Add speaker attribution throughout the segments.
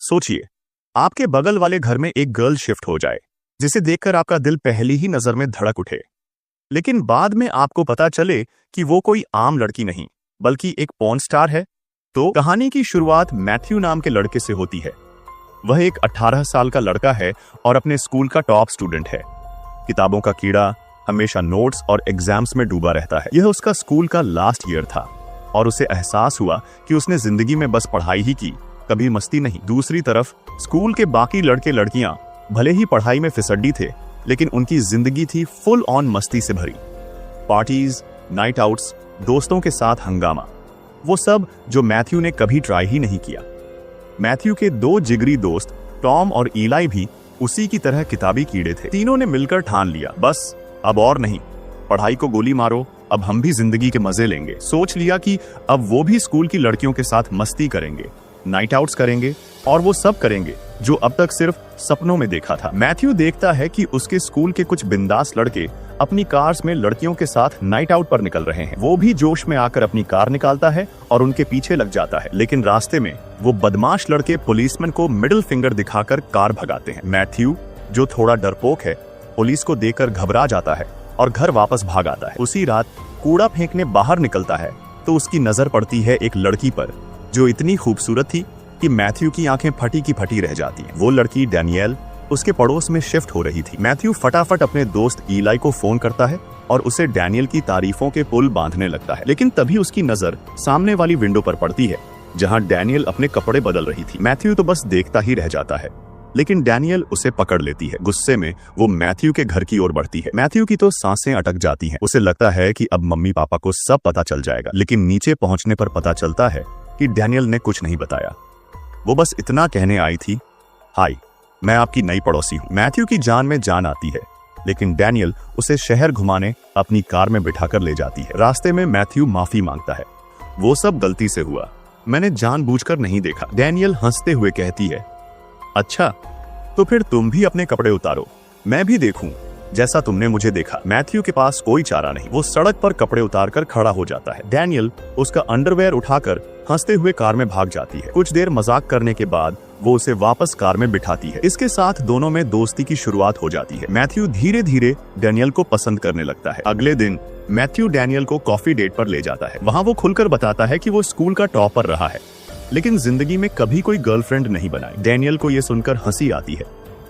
Speaker 1: सोचिए, आपके बगल वाले घर में एक गर्ल शिफ्ट हो जाए जिसे देखकर आपका दिल पहली ही नजर में धड़क उठे, लेकिन बाद में आपको पता चले कि वो कोई आम लड़की नहीं बल्कि एक पॉर्न स्टार है। तो कहानी की शुरुआत मैथ्यू नाम के लड़के से होती है। वह एक 18 साल का लड़का है और अपने स्कूल का टॉप स्टूडेंट है। किताबों का कीड़ा, हमेशा नोट्स और एग्जाम्स में डूबा रहता है। यह उसका स्कूल का लास्ट ईयर था और उसे एहसास हुआ कि उसने जिंदगी में बस पढ़ाई ही की, कभी मस्ती नहीं। दूसरी तरफ स्कूल के बाकी लड़के लड़कियां भले ही पढ़ाई में फिसड्डी थे, लेकिन उनकी जिंदगी थी फुल ऑन मस्ती से भरी। पार्टीज, नाइट आउट्स, दोस्तों के साथ हंगामा, वो सब जो मैथ्यू ने कभी ट्राई ही नहीं किया। मैथ्यू के दो जिगरी दोस्त टॉम और ईलाई भी उसी की तरह किताबी कीड़े थे। तीनों ने मिलकर ठान लिया, बस अब और नहीं, पढ़ाई को गोली मारो, अब हम भी जिंदगी के मजे लेंगे। सोच लिया कि अब वो भी स्कूल की लड़कियों के साथ मस्ती करेंगे, नाइट आउट्स करेंगे और वो सब करेंगे जो अब तक सिर्फ सपनों में देखा था। मैथ्यू देखता है कि उसके स्कूल के कुछ बिंदास लड़के अपनी कार्स में लड़कियों के साथ नाइट आउट पर निकल रहे हैं। वो भी जोश में आकर अपनी कार निकालता है और उनके पीछे लग जाता है, लेकिन रास्ते में वो बदमाश लड़के पुलिसमैन को मिडिल फिंगर दिखाकर कार भगाते हैं। मैथ्यू, जो थोड़ा डरपोक है, पुलिस को देखकर घबरा जाता है और घर वापस भाग आता है। उसी रात कूड़ा फेंकने बाहर निकलता है तो उसकी नजर पड़ती है एक लड़की पर जो इतनी खूबसूरत थी कि मैथ्यू की आंखें फटी की फटी रह जाती हैं। वो लड़की डैनियल उसके पड़ोस में शिफ्ट हो रही थी। मैथ्यू फटाफट अपने दोस्त ईलाई को फोन करता है और उसे डैनियल की तारीफों के पुल बांधने लगता है, लेकिन तभी उसकी नजर सामने वाली विंडो पर पड़ती है जहां डैनियल अपने कपड़े बदल रही थी। मैथ्यू तो बस देखता ही रह जाता है, लेकिन डैनियल उसे पकड़ लेती है। गुस्से में वो मैथ्यू के घर की ओर बढ़ती है। मैथ्यू की तो सांसें अटक जाती हैं। उसे लगता है कि अब मम्मी पापा को सब पता चल जाएगा, लेकिन नीचे पहुंचने पर पता चलता है कि डैनियल ने कुछ नहीं बताया। वो बस इतना कहने आई थी, हाय, मैं आपकी नई पड़ोसी हूँ। मैथ्यू की जान में जान आती है, लेकिन डैनियल उसे शहर घुमाने अपनी कार में बिठाकर ले जाती है। रास्ते में मैथ्यू माफी मांगता है, वो सब गलती से हुआ, मैंने जानबूझकर नहीं देखा। डैनियल हंसते हुए कहती है, अच्छा तो फिर तुम भी अपने कपड़े उतारो, मैं भी देखूं जैसा तुमने मुझे देखा। मैथ्यू के पास कोई चारा नहीं, वो सड़क पर कपड़े उतारकर खड़ा हो जाता है। डैनियल उसका अंडरवेयर उठाकर हंसते हुए कार में भाग जाती है। कुछ देर मजाक करने के बाद वो उसे वापस कार में बिठाती है। इसके साथ दोनों में दोस्ती की शुरुआत हो जाती है। मैथ्यू धीरे धीरे डैनियल को पसंद करने लगता है। अगले दिन मैथ्यू डैनियल को कॉफी डेट पर ले जाता है। वहाँ वो खुलकर बताता है कि वो स्कूल का टॉपर रहा है, लेकिन जिंदगी में कभी कोई गर्लफ्रेंड नहीं बनाई। डैनियल को ये सुनकर हंसी आती है,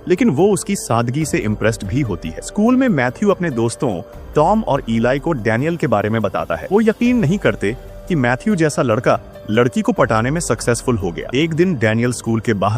Speaker 1: लेकिन वो उसकी सादगी से इम्प्रेस्ड भी होती है। स्कूल में मैथ्यू अपने दोस्तों टॉम और ईलाई को डैनियल के बारे में बताता है। वो यकीन नहीं करते कि मैथ्यू जैसा लड़का लड़की को पटाने में सक्सेसफुल हो गया। एक दिन डैनियल स्कूल के बाहर